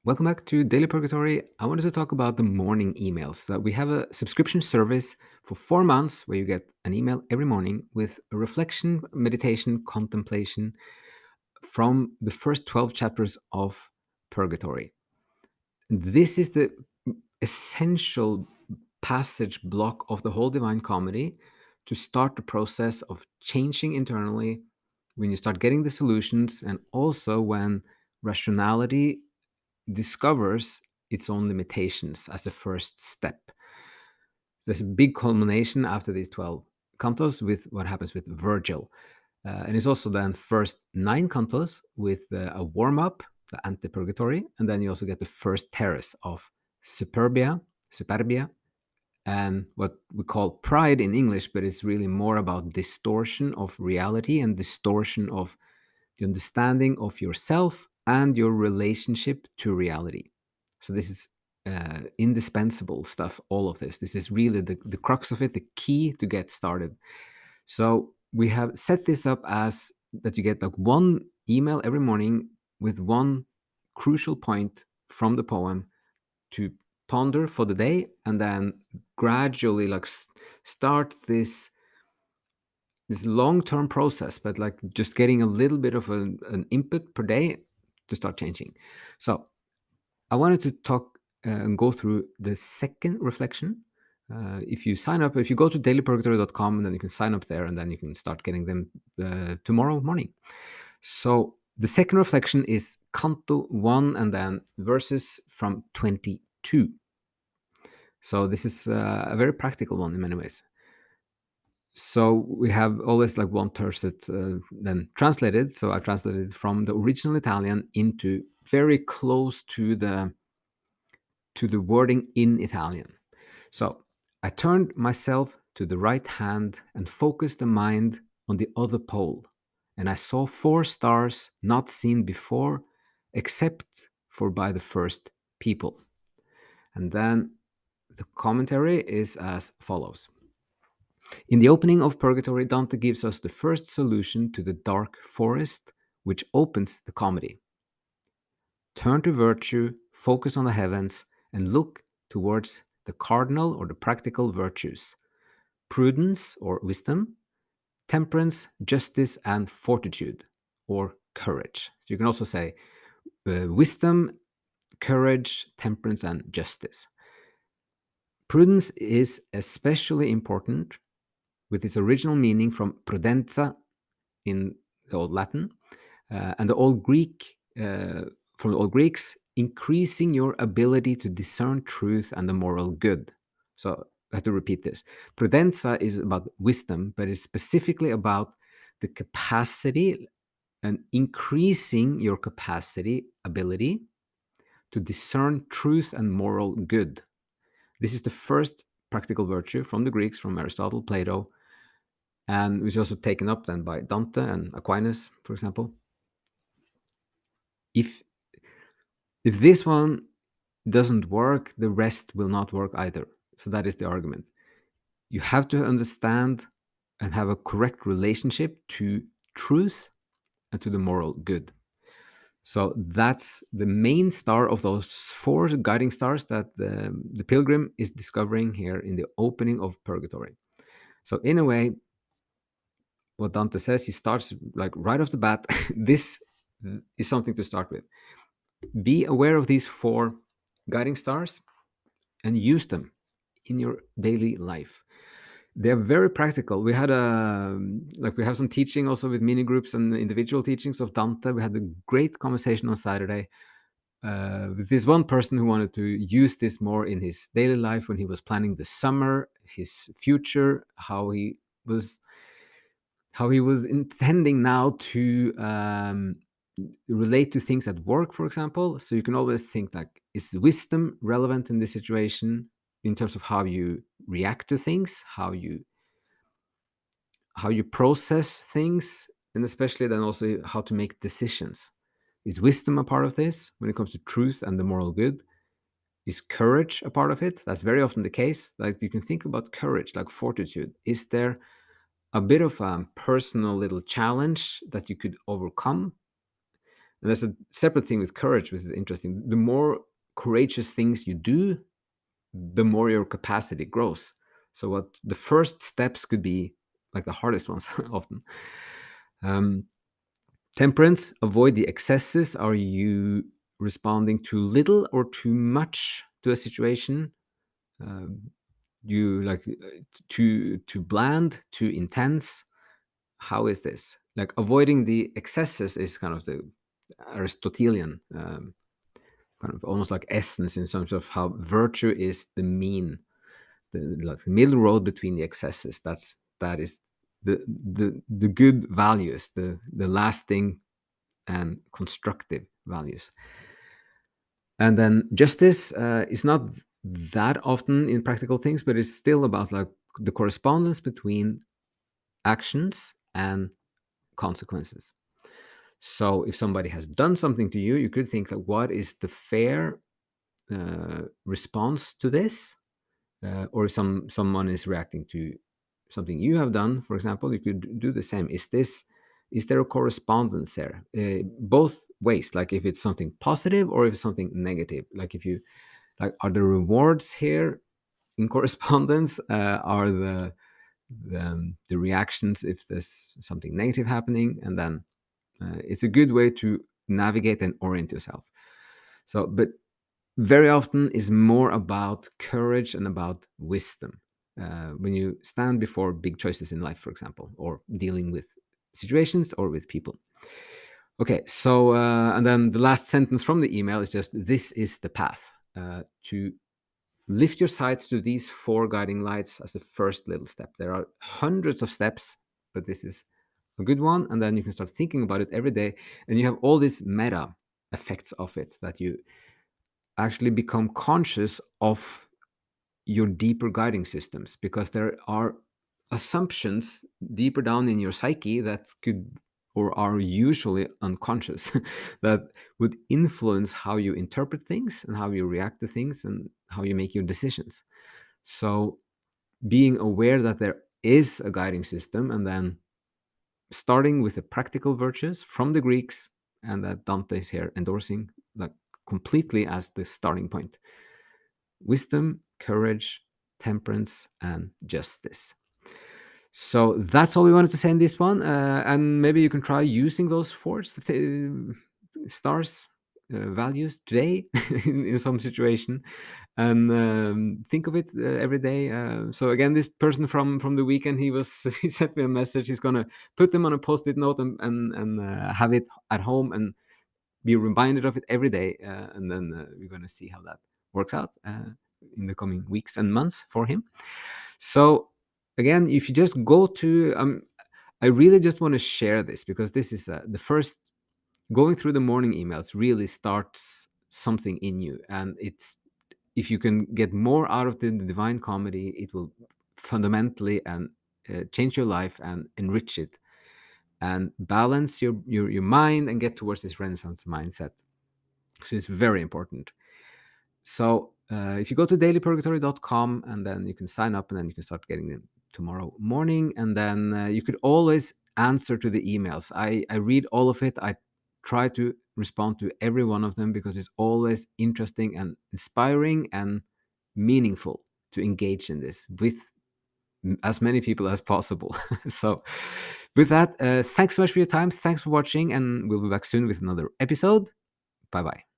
Welcome back to Daily Purgatory. I wanted to talk about the morning emails. We have a subscription service for 4 months where you get an email every morning with a reflection, meditation, contemplation from the first 12 chapters of Purgatory. This is the essential passage block of the whole Divine Comedy to start the process of changing internally when you start getting the solutions, and also when rationality discovers its own limitations as a first step. There's a big culmination after these 12 cantos with what happens with Virgil. And it's also then first 9 cantos with a warm-up, the ante-purgatory, and then you also get the first terrace of superbia, and what we call pride in English, but it's really more about distortion of reality and distortion of the understanding of yourself and your relationship to reality. So this is indispensable stuff, all of this. This is really the crux of it, the key to get started. So we have set this up as that you get like one email every morning with one crucial point from the poem to ponder for the day, and then gradually like start this long-term process, but like just getting a little bit of an input per day to start changing. So I wanted to talk and go through the second reflection. If you sign up, if you go to dailypurgatory.com, and then you can sign up there, and then you can start getting them tomorrow morning. So the second reflection is canto 1, and then verses from 22. So this is a very practical one in many ways. So we have always like one tercet then translated. So I translated from the original Italian into very close to the wording in Italian. So I turned myself to the right hand and focused the mind on the other pole, and I saw 4 stars not seen before, except for by the first people. And then the commentary is as follows. In the opening of Purgatory, Dante gives us the first solution to the dark forest, which opens the comedy. Turn to virtue, focus on the heavens, and look towards the cardinal or the practical virtues: prudence or wisdom, temperance, justice, and fortitude or courage. So you can also say wisdom, courage, temperance, and justice. Prudence is especially important with its original meaning from prudentia in the Old Latin, and the Old Greek, from the Old Greeks, increasing your ability to discern truth and the moral good. So I have to repeat this. Prudentia is about wisdom, but it's specifically about the capacity and increasing your capacity, ability to discern truth and moral good. This is the first practical virtue from the Greeks, from Aristotle, Plato, and was also taken up then by Dante and Aquinas, for example. If this one doesn't work, the rest will not work either. So that is the argument. You have to understand and have a correct relationship to truth and to the moral good. So that's the main star of those 4 guiding stars that the pilgrim is discovering here in the opening of Purgatory. So in a way, what Dante says, he starts like right off the bat. This is something to start with. Be aware of these 4 guiding stars and use them in your daily life. They're very practical. We had we have some teaching also with mini groups and individual teachings of Dante. We had a great conversation on Saturday with this one person who wanted to use this more in his daily life when he was planning the summer, his future, how he was intending now to relate to things at work, for example. So you can always think like, is wisdom relevant in this situation in terms of how you react to things, how you process things, and especially then also how to make decisions. Is wisdom a part of this when it comes to truth and the moral good? Is courage a part of it? That's very often the case. Like you can think about courage, like fortitude. Is there a bit of a personal little challenge that you could overcome? And there's a separate thing with courage, which is interesting. The more courageous things you do, the more your capacity grows. So what the first steps could be like the hardest ones often. Um, Temperance, avoid the excesses. Are you responding too little or too much to a situation? Um, you like too bland, too intense? How is this? Like avoiding the excesses is kind of the Aristotelian kind of almost like essence in terms of how virtue is the mean, the like the middle road between the excesses. That is the good values, the lasting and constructive values. And then justice is not that often in practical things, but it's still about like the correspondence between actions and consequences. So if somebody has done something to you, you could think like, what is the fair response to this? Or if someone is reacting to something you have done, for example, you could do the same. Is there a correspondence there? Both ways, like if it's something positive or if it's something negative. Like if you like, are the rewards here in correspondence? Are the reactions if there's something negative happening? And then it's a good way to navigate and orient yourself. So, but very often is more about courage and about wisdom. When you stand before big choices in life, for example, or dealing with situations or with people. Okay, so and then the last sentence from the email is just, this is the path. To lift your sights to these 4 guiding lights as the first little step. There are hundreds of steps, but this is a good one. And then you can start thinking about it every day. And you have all these meta effects of it, that you actually become conscious of your deeper guiding systems, because there are assumptions deeper down in your psyche that could or are usually unconscious that would influence how you interpret things and how you react to things and how you make your decisions. So being aware that there is a guiding system, and then starting with the practical virtues from the Greeks, and that Dante is here endorsing like completely as the starting point: wisdom, courage, temperance, and justice. So that's all we wanted to say in this one. And maybe you can try using those 4 stars values today in some situation, and think of it every day. So again, this person from the weekend, he sent me a message. He's gonna put them on a post-it note and have it at home and be reminded of it every day, and then we're gonna see how that works out in the coming weeks and months for him. So again, if you just go to I really just want to share this, because this is the first, going through the morning emails really starts something in you. And it's, if you can get more out of the Divine Comedy, it will fundamentally and change your life and enrich it and balance your mind and get towards this Renaissance mindset. So it's very important. So if you go to dailypurgatory.com, and then you can sign up, and then you can start getting them tomorrow morning. And then you could always answer to the emails. I read all of it. I try to respond to every one of them, because it's always interesting and inspiring and meaningful to engage in this with as many people as possible. So with that, thanks so much for your time. Thanks for watching, and we'll be back soon with another episode. Bye bye.